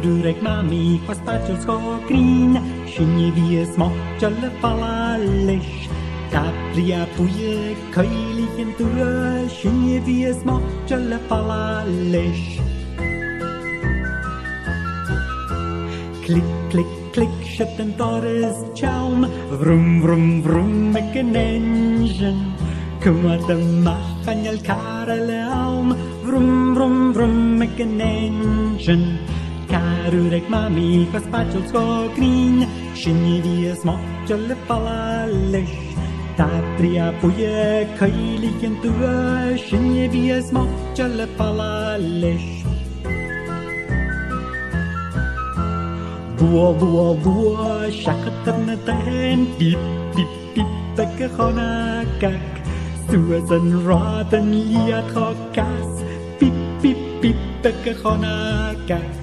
Carúreg mami chus paill sco grín Sinne bhí smochte le falla leis Tá bria buie coiligh dua Sinne bhí smochte le falla leis Click, click, click, shut and Doris Chalm Vroom, vroom, vroom, make an engine Come at the mach and you'll carry alm Vroom, vroom, vroom, make an engine Carúreg mami chus paill sco grín Sinne bhí smochte le falla leis Tá bria buie coiligh dua Sinne bhí smochte le falla leis Bua, bua, bua, shachat na dain Beep, beep, beep, like a chona gag Susan rod and liat gas Beep, beep, beep, like a chona gag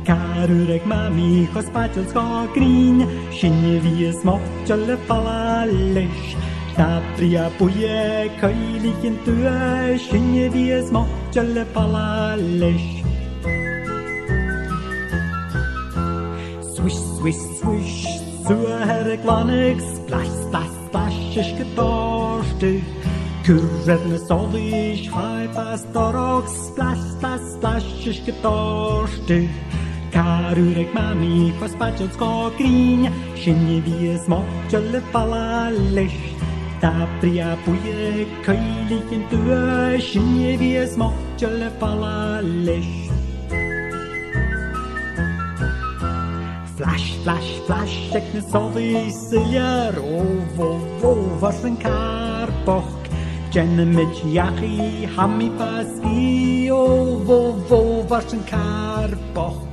Carúreg mami chus paill sco grín Sinne bhí smochte le falla leis Tá bria buie coiligh dua Sinne bhí smochte le falla leis Swish, swish, swish, suaherrig vannig Splash, splash, splash, is getorste Curred na solis, high fast dorog Splash, splash, splash, is getorste Carúreg mami chus paill sco grín Sinne bhí smochte le falla leis Tá bria buie coiligh dua Sinne bhí smochte le falla leis Flash, flash, flash, ag na solis iar O, was yn carboch Jenna mid iachi, hami pasgi O, was yn carboch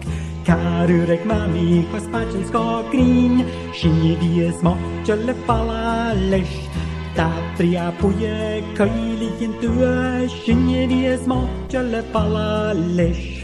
Carúreg mami chus paill sco grín Sinne bhí smochte le falla leis Tá bria buie coiligh dua Sinne bhí smochte le falla leis